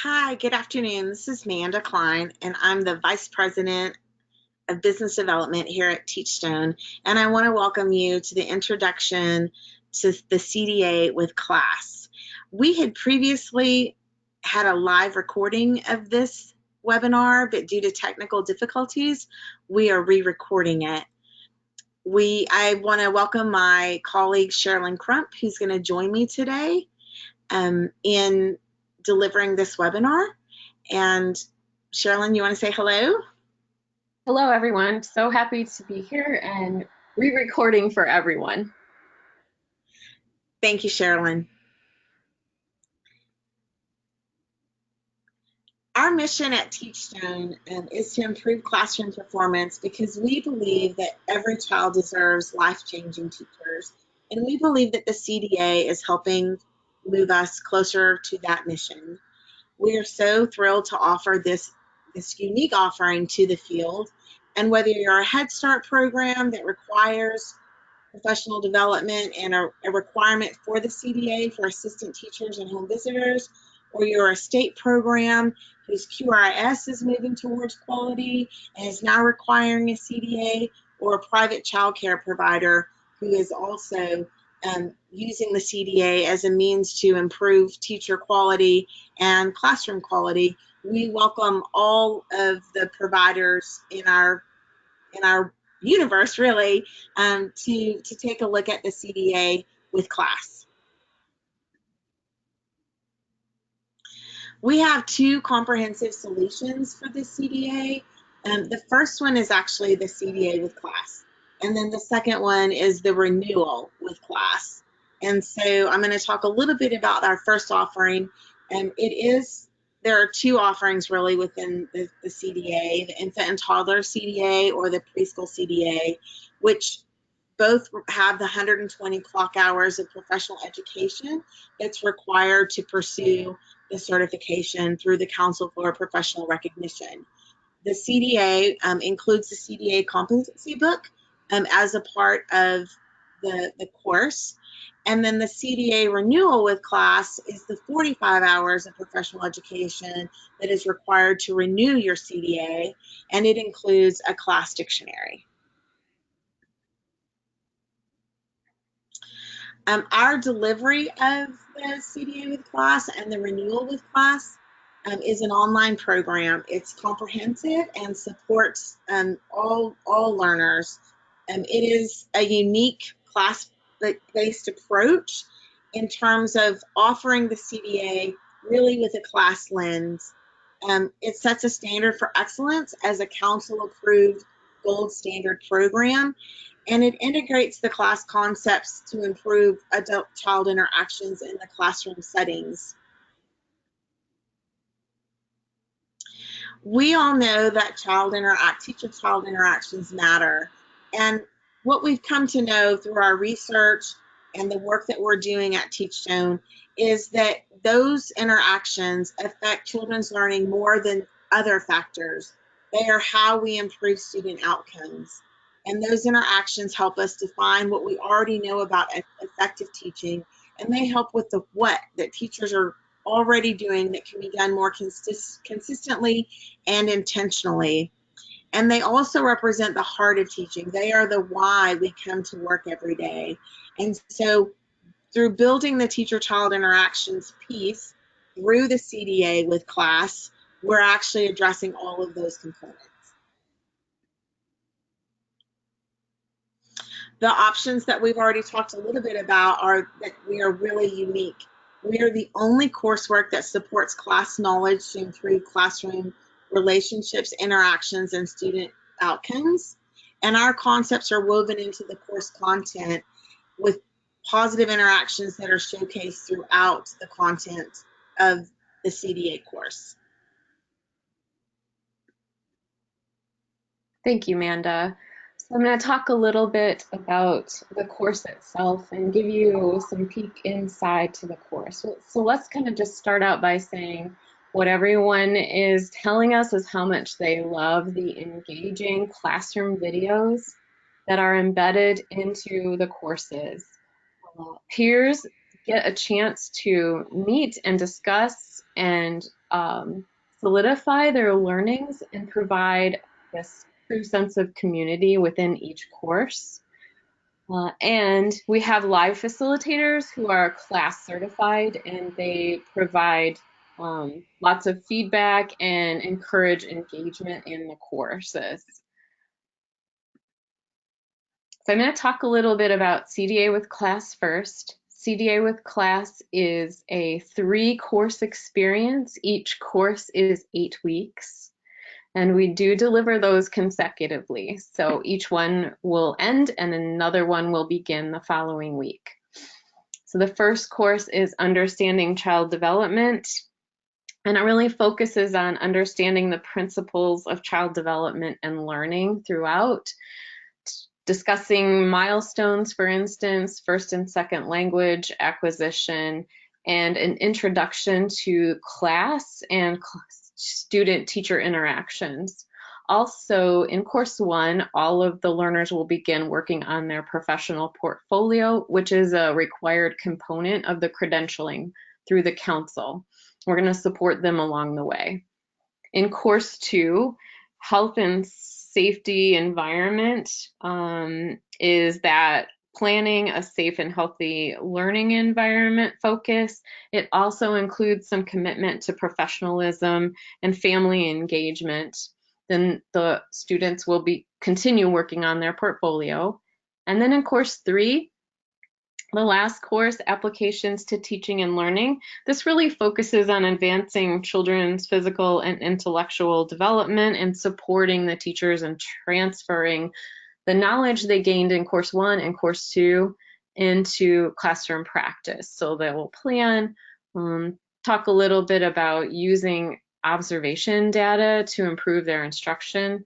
Hi, good afternoon. This is Manda Klein, and I'm the Vice President of Business Development here at Teachstone. And I want to welcome you to the introduction to the CDA with class. We had previously had a live recording of this webinar, but due to technical difficulties, we are re-recording it. I want to welcome my colleague Sherilyn Crump, who's going to join me today in delivering this webinar. And Sherilyn, you want to say hello? Hello, everyone. So happy to be here and re-recording for everyone. Thank you, Sherilyn. Our mission at Teachstone is to improve classroom performance because we believe that every child deserves life-changing teachers. And we believe that the CDA is helping move us closer to that mission. We are so thrilled to offer this unique offering to the field. And whether you're a Head Start program that requires professional development and a requirement for the CDA for assistant teachers and home visitors, or you're a state program whose QRIS is moving towards quality and is now requiring a CDA, or a private child care provider who is also using the CDA as a means to improve teacher quality and classroom quality, we welcome all of the providers in our universe, really, to take a look at the CDA with class. We have two comprehensive solutions for the CDA. The first one is actually the CDA with class. And then the second one is the renewal with class. And so I'm going to talk a little bit about our first offering. There are two offerings really within the CDA, the infant and toddler CDA or the preschool CDA, which both have the 120 clock hours of professional education that's required to pursue the certification through the Council for Professional Recognition. The CDA includes the CDA competency book as a part of the course. And then the CDA renewal with class is the 45 hours of professional education that is required to renew your CDA, and it includes a class dictionary. Our delivery of the CDA with class and the renewal with class is an online program. It's comprehensive and supports all learners. It is a unique class-based approach in terms of offering the CDA really with a class lens. It sets a standard for excellence as a council-approved gold standard program, and it integrates the class concepts to improve adult-child interactions in the classroom settings. We all know that teacher-child interactions matter. And what we've come to know through our research and the work that we're doing at Teachstone is that those interactions affect children's learning more than other factors. They are how we improve student outcomes. And those interactions help us define what we already know about effective teaching, and they help with the what that teachers are already doing that can be done more consistently and intentionally. And they also represent the heart of teaching. They are the why we come to work every day. And so through building the teacher-child interactions piece through the CDA with class, we're actually addressing all of those components. The options that we've already talked a little bit about are that we are really unique. We are the only coursework that supports class knowledge to improve classroom relationships, interactions, and student outcomes. And our concepts are woven into the course content with positive interactions that are showcased throughout the content of the CDA course. Thank you, Manda. So I'm going to talk a little bit about the course itself and give you some peek inside to the course. So let's kind of just start out by saying what everyone is telling us is how much they love the engaging classroom videos that are embedded into the courses. Peers get a chance to meet and discuss and solidify their learnings and provide this true sense of community within each course. And we have live facilitators who are class certified, and they provide lots of feedback and encourage engagement in the courses. So I'm going to talk a little bit about CDA with Class first. CDA with Class is a 3-course experience. Each course is 8 weeks. And we do deliver those consecutively. So each one will end and another one will begin the following week. So the first course is Understanding Child Development. And it really focuses on understanding the principles of child development and learning throughout, discussing milestones, for instance, first and second language acquisition, and an introduction to class and student-teacher interactions. Also, in course 1, all of the learners will begin working on their professional portfolio, which is a required component of the credentialing through the council. We're going to support them along the way. In course 2, health and safety environment is that planning a safe and healthy learning environment focus. It also includes some commitment to professionalism and family engagement. Then the students will continue working on their portfolio. And then in course 3, the last course, Applications to Teaching and Learning, this really focuses on advancing children's physical and intellectual development and supporting the teachers and transferring the knowledge they gained in course 1 and course 2 into classroom practice. So they will plan, talk a little bit about using observation data to improve their instruction.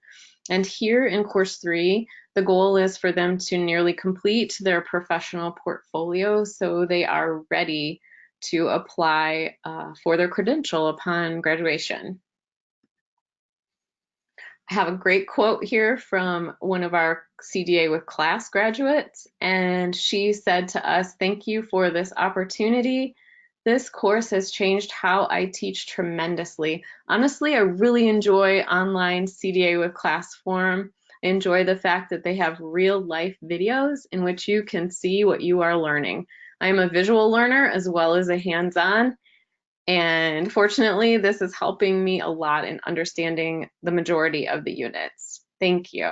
And here in course 3, the goal is for them to nearly complete their professional portfolio so they are ready to apply for their credential upon graduation. I have a great quote here from one of our CDA with Class graduates, and she said to us, "Thank you for this opportunity. This course has changed how I teach tremendously. Honestly, I really enjoy online CDA with Class form. I enjoy the fact that they have real life videos in which you can see what you are learning. I am a visual learner as well as a hands-on, and fortunately, this is helping me a lot in understanding the majority of the units. Thank you."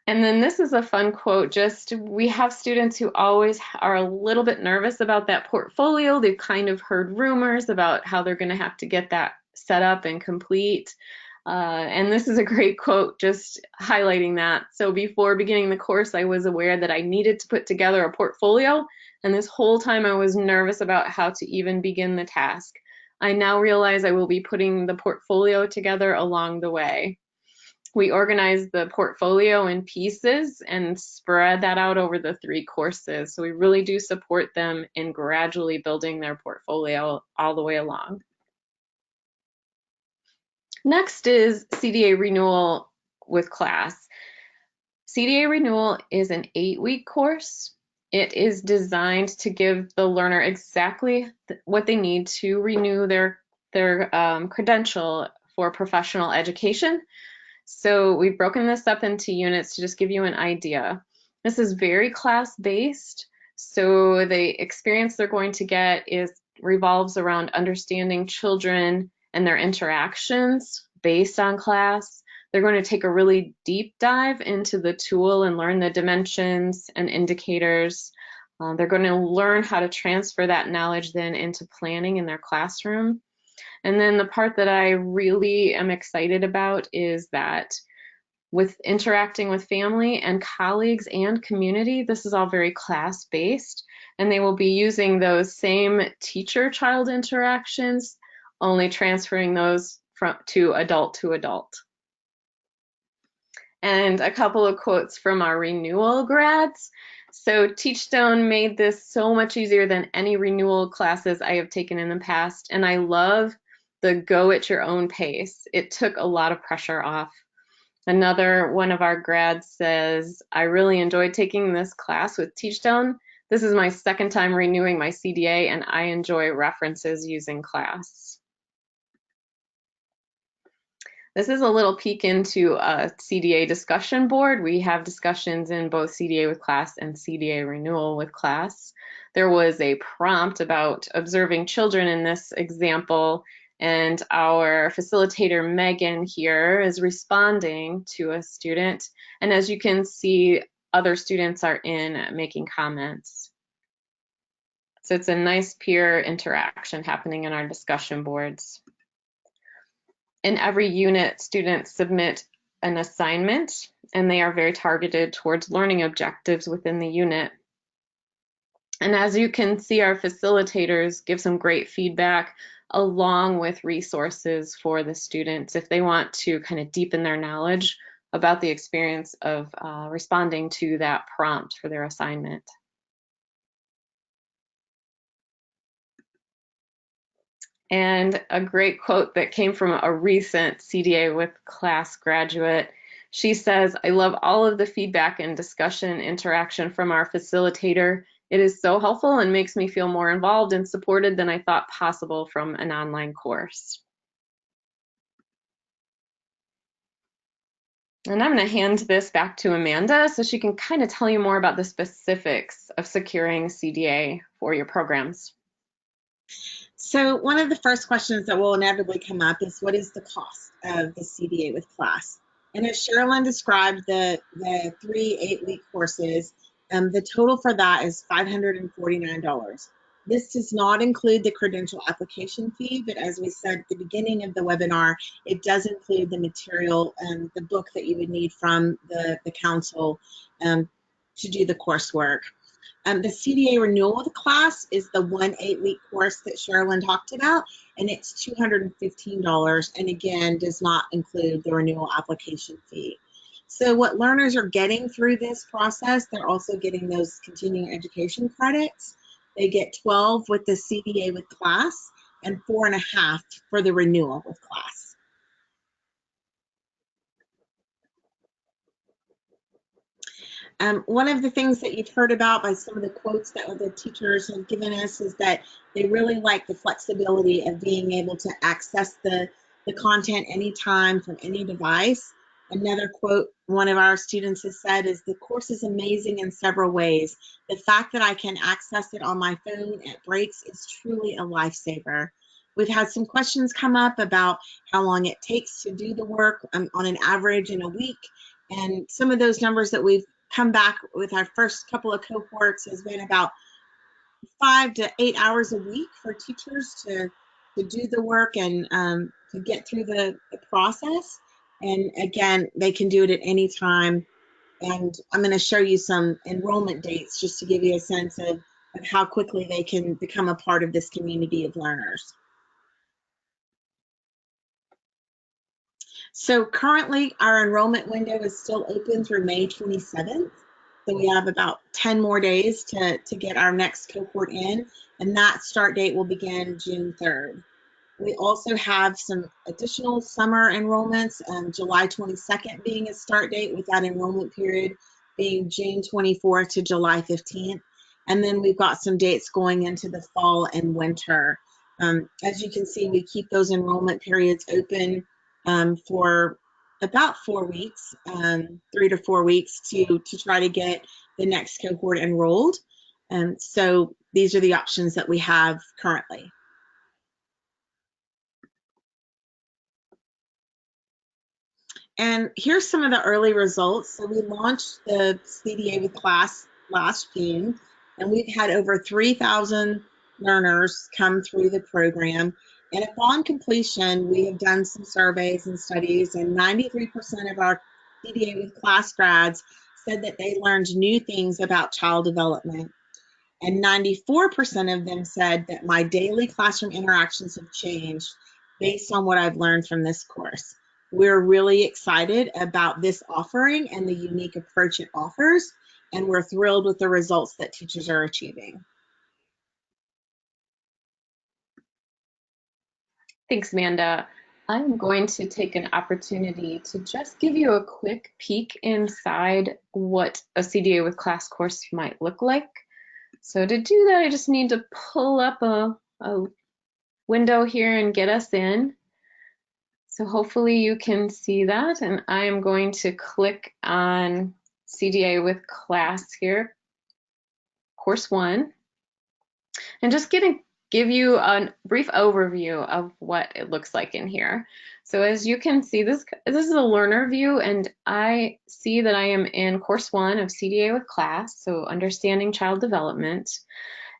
And then this is a fun quote. We have students who always are a little bit nervous about that portfolio. They've kind of heard rumors about how they're going to have to get that set up and complete. And this is a great quote just highlighting that. "So before beginning the course, I was aware that I needed to put together a portfolio, and this whole time I was nervous about how to even begin the task. I now realize I will be putting the portfolio together along the way." We organize the portfolio in pieces and spread that out over the 3 courses. So we really do support them in gradually building their portfolio all the way along. Next is CDA Renewal with Class. CDA Renewal is an 8-week course. It is designed to give the learner exactly what they need to renew their credential for professional education. So we've broken this up into units to just give you an idea. This is very class-based, so the experience they're going to get revolves around understanding children and their interactions based on class. They're going to take a really deep dive into the tool and learn the dimensions and indicators. They're going to learn how to transfer that knowledge then into planning in their classroom. And then the part that I really am excited about is that with interacting with family and colleagues and community, this is all very class-based, and they will be using those same teacher-child interactions, only transferring those to adult. And a couple of quotes from our renewal grads. So Teachstone made this so much easier than any renewal classes I have taken in the past, and I love the go at your own pace. It took a lot of pressure off. Another one of our grads says, "I really enjoyed taking this class with Teachstone. This is my second time renewing my CDA, and I enjoy references using class. This is a little peek into a CDA discussion board. We have discussions in both CDA with class and CDA renewal with class. There was a prompt about observing children in this example, and our facilitator Megan here is responding to a student. And as you can see, other students are in making comments. So it's a nice peer interaction happening in our discussion boards. In every unit, students submit an assignment, and they are very targeted towards learning objectives within the unit. And as you can see, our facilitators give some great feedback along with resources for the students if they want to kind of deepen their knowledge about the experience of responding to that prompt for their assignment. And a great quote that came from a recent CDA with class graduate. She says, "I love all of the feedback and discussion interaction from our facilitator. It is so helpful and makes me feel more involved and supported than I thought possible from an online course." And I'm going to hand this back to Amanda so she can kind of tell you more about the specifics of securing CDA for your programs. So one of the first questions that will inevitably come up is, what is the cost of the CDA with class? And as Sherilyn described, the 3 8-week courses, the total for that is $549. This does not include the credential application fee, but as we said at the beginning of the webinar, it does include the material and the book that you would need from the council to do the coursework. The CDA renewal class is the 1 8-week course that Sherilyn talked about, and it's $215, and again, does not include the renewal application fee. So what learners are getting through this process, they're also getting those continuing education credits. They get 12 with the CDA with class and 4.5 for the renewal with class. One of the things that you've heard about by some of the quotes that the teachers have given us is that they really like the flexibility of being able to access the content anytime from any device. Another quote one of our students has said is, "The course is amazing in several ways. The fact that I can access it on my phone at breaks is truly a lifesaver." We've had some questions come up about how long it takes to do the work on an average in a week. And some of those numbers that we've come back with our first couple of cohorts has been about 5 to 8 hours a week for teachers to do the work and to get through the process. And again, they can do it at any time. And I'm going to show you some enrollment dates just to give you a sense of how quickly they can become a part of this community of learners. So currently our enrollment window is still open through May 27th. So we have about 10 more days to get our next cohort in, and that start date will begin June 3rd. We also have some additional summer enrollments, July 22nd being a start date, with that enrollment period being June 24th to July 15th. And then we've got some dates going into the fall and winter. As you can see, we keep those enrollment periods open for about 4 weeks, 3 to 4 weeks to try to get the next cohort enrolled. So these are the options that we have currently. And here's some of the early results. So we launched the CDA with class last June, and we've had over 3,000 learners come through the program. And upon completion, we have done some surveys and studies, and 93% of our CDA with class grads said that they learned new things about child development. And 94% of them said that my daily classroom interactions have changed based on what I've learned from this course. We're really excited about this offering and the unique approach it offers, and we're thrilled with the results that teachers are achieving. Thanks, Amanda. I'm going to take an opportunity to just give you a quick peek inside what a CDA with class course might look like. So to do that, I just need to pull up a window here and get us in. So hopefully you can see that, and I am going to click on CDA with class here, course 1, and just give you a brief overview of what it looks like in here. So as you can see, this is a learner view, and I see that I am in course 1 of CDA with class, so understanding child development.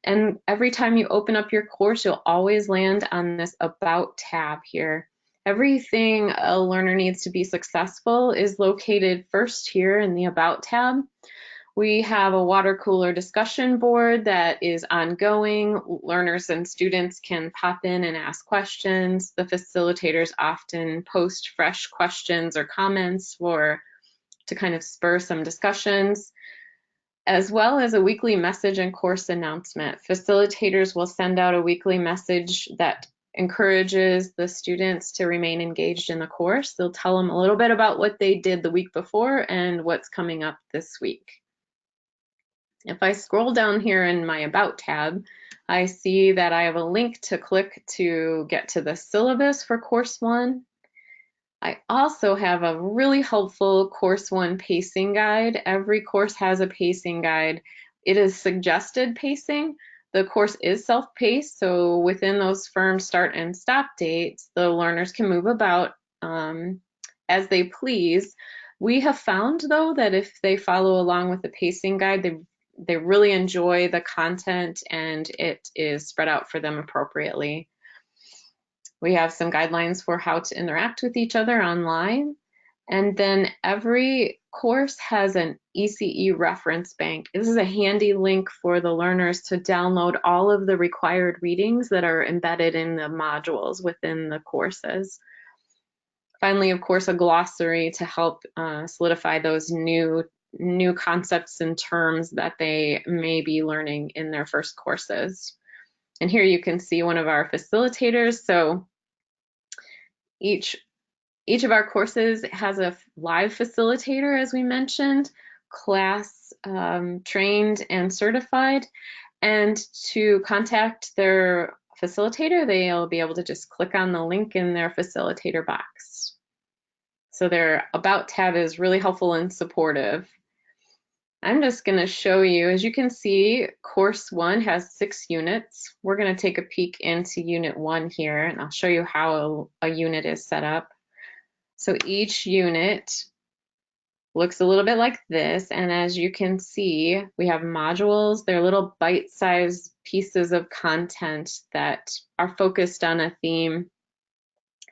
And every time you open up your course, you'll always land on this About tab here. Everything a learner needs to be successful is located first here in the About tab. We have a water cooler discussion board that is ongoing. Learners and students can pop in and ask questions. The facilitators often post fresh questions or comments to kind of spur some discussions, as well as a weekly message and course announcement. Facilitators will send out a weekly message that encourages the students to remain engaged in the course. They'll tell them a little bit about what they did the week before and what's coming up this week. If I scroll down here in my About tab, I see that I have a link to click to get to the syllabus for course 1. I also have a really helpful course 1 pacing guide. Every course has a pacing guide. It is suggested pacing. The course is self-paced, so within those firm start and stop dates, the learners can move about as they please. We have found, though, that if they follow along with the pacing guide, they really enjoy the content and it is spread out for them appropriately. We have some guidelines for how to interact with each other online. And then every course has an ECE reference bank. This is a handy link for the learners to download all of the required readings that are embedded in the modules within the courses. Finally, of course, a glossary to help solidify those new concepts and terms that they may be learning in their first courses. And here you can see one of our facilitators. So each of our courses has a live facilitator, as we mentioned, class trained and certified. And to contact their facilitator, they'll be able to just click on the link in their facilitator box. So their About tab is really helpful and supportive. I'm just going to show you, as you can see, course 1 has 6 units. We're going to take a peek into unit 1 here, and I'll show you how a unit is set up. So each unit looks a little bit like this, and as you can see, we have modules. They're little bite-sized pieces of content that are focused on a theme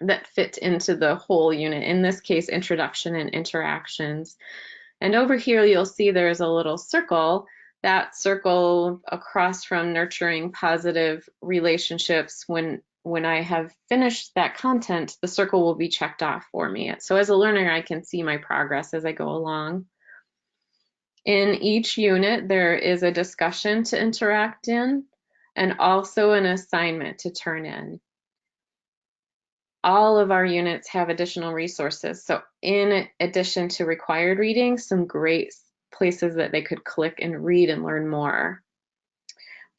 that fit into the whole unit. In this case, introduction and interactions. And over here, you'll see there's a little circle. That circle across from nurturing positive relationships, when I have finished that content, the circle will be checked off for me. So as a learner, I can see my progress as I go along. In each unit, there is a discussion to interact in and also an assignment to turn in. All of our units have additional resources. So in addition to required reading, some great places that they could click and read and learn more.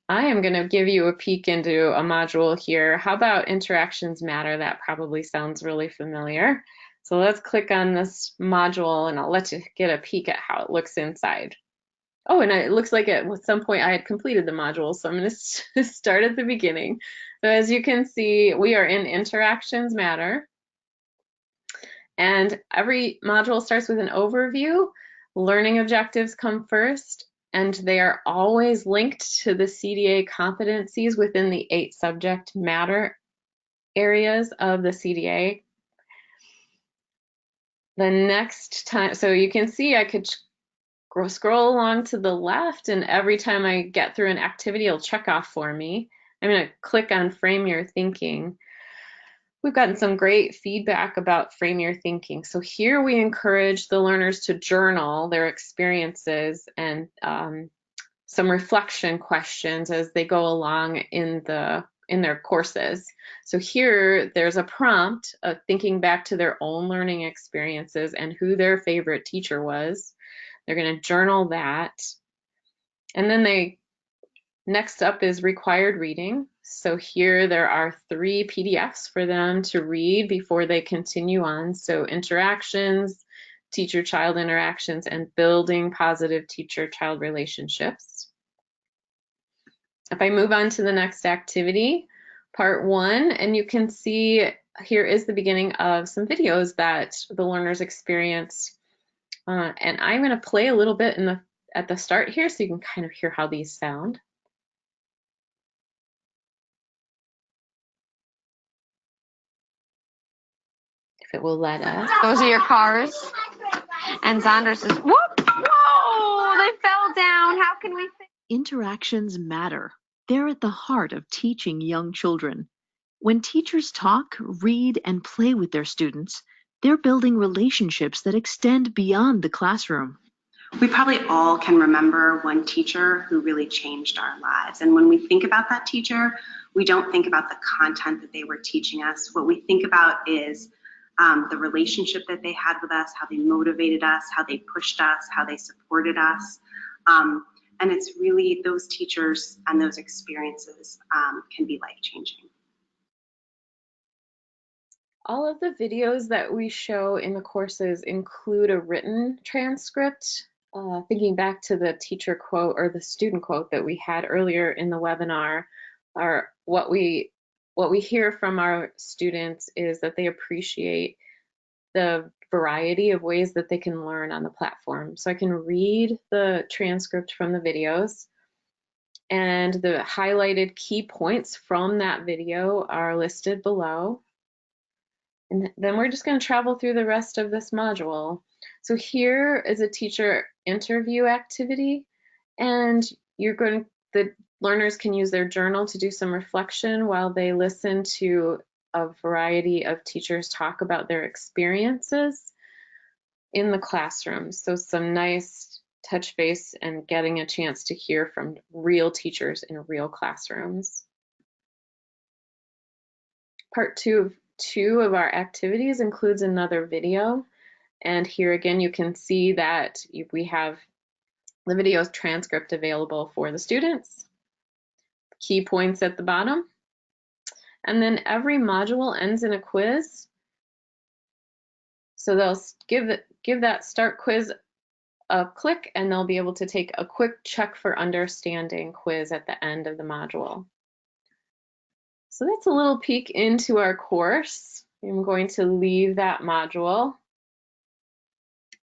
I am going to give you a peek into a module here. How about interactions matter? That probably sounds really familiar. So let's click on this module and I'll let you get a peek at how it looks inside. Oh, and it looks like at some point I had completed the module, so I'm going to start at the beginning. So as you can see, we are in Interactions Matter. And every module starts with an overview. Learning objectives come first, and they are always linked to the CDA competencies within the 8 subject matter areas of the CDA. The next time, so you can see I could scroll along to the left, and every time I get through an activity, it'll check off for me. I'm going to click on Frame Your Thinking. We've gotten some great feedback about Frame Your Thinking. So here we encourage the learners to journal their experiences and some reflection questions as they go along in their courses. So here there's a prompt of thinking back to their own learning experiences and who their favorite teacher was. They're going to journal that, and then they Next up is required reading. So here there are 3 PDFs for them to read before they continue on. So interactions, teacher-child interactions, and building positive teacher-child relationships. If I move on to the next activity, part 1, and you can see here is the beginning of some videos that the learners experience. And I'm going to play a little bit at the start here so you can kind of hear how these sound. If it will let us. Those are your cars. And Xander says, whoop, whoa, they fell down. How can we fix? Interactions matter. They're at the heart of teaching young children. When teachers talk, read, and play with their students, they're building relationships that extend beyond the classroom. We probably all can remember one teacher who really changed our lives. And when we think about that teacher, we don't think about the content that they were teaching us. What we think about is the relationship that they had with us, how they motivated us, how they pushed us, how they supported us. And it's really those teachers and those experiences can be life-changing. All of the videos that we show in the courses include a written transcript. Thinking back to the teacher quote or the student quote that we had earlier in the webinar, what we hear from our students is that they appreciate the variety of ways that they can learn on the platform. So I can read the transcript from the videos, and the highlighted key points from that video are listed below. And then we're just going to travel through the rest of this module. So here is a teacher interview activity, and the learners can use their journal to do some reflection while they listen to a variety of teachers talk about their experiences in the classroom. So some nice touch base and getting a chance to hear from real teachers in real classrooms. Part two of our activities includes another video. And here again, you can see that we have the video's transcript available for the students. Key points at the bottom. And then every module ends in a quiz. So they'll give that start quiz a click, and they'll be able to take a quick check for understanding quiz at the end of the module. So that's a little peek into our course. I'm going to leave that module,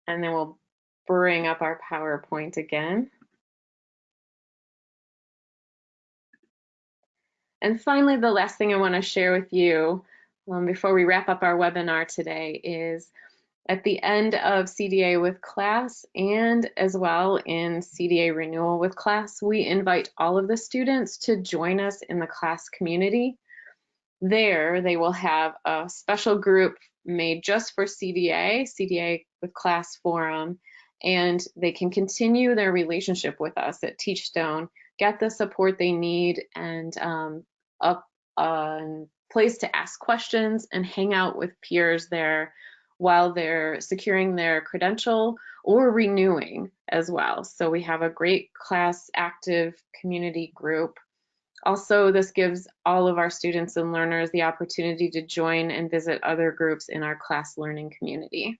and then we'll bring up our PowerPoint again. And finally, the last thing I want to share with you before we wrap up our webinar today is at the end of CDA with class, and as well in CDA Renewal with class, we invite all of the students to join us in the class community. There, they will have a special group made just for CDA with class forum, and they can continue their relationship with us at Teachstone, get the support they need, and a place to ask questions and hang out with peers there while they're securing their credential or renewing as well. So we have a great class active community group. Also, this gives all of our students and learners the opportunity to join and visit other groups in our class learning community.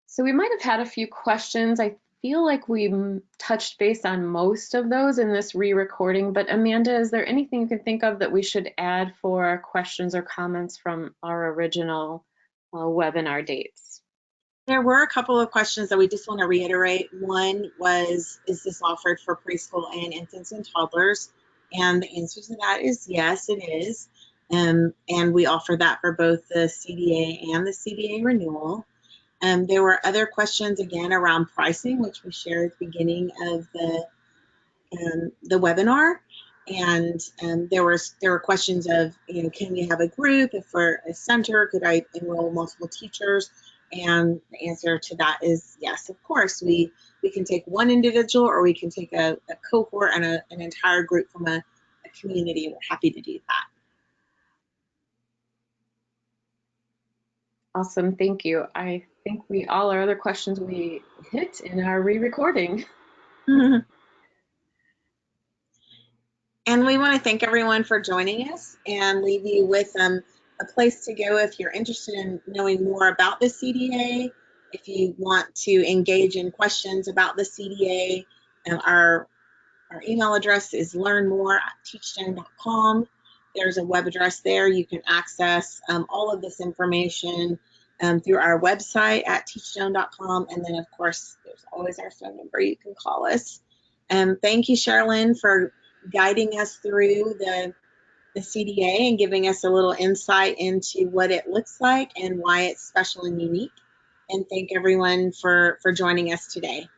So we might have had a few questions. I feel like we touched base on most of those in this re-recording, but Amanda, is there anything you can think of that we should add for questions or comments from our original webinar dates? There were a couple of questions that we just want to reiterate. One was, is this offered for preschool and infants and toddlers? And the answer to that is yes, it is. And we offer that for both the CDA and the CDA Renewal. There were other questions, again, around pricing, which we shared at the beginning of the webinar. And there were questions of, can we have a group? If we're a center, could I enroll multiple teachers? And the answer to that is yes, of course. We can take one individual, or we can take a cohort and an entire group from a community. We're happy to do that. Awesome, thank you. I think all our other questions we hit in our re-recording. And we want to thank everyone for joining us and leave you with a place to go if you're interested in knowing more about the CDA. If you want to engage in questions about the CDA, our email address is learnmore@teachstone.com. There's a web address there. You can access all of this information through our website at teachstone.com. And then, of course, there's always our phone number. You can call us. Thank you, Sherilyn, for guiding us through the CDA and giving us a little insight into what it looks like and why it's special and unique. And thank everyone for joining us today.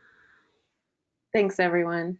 Thanks, everyone.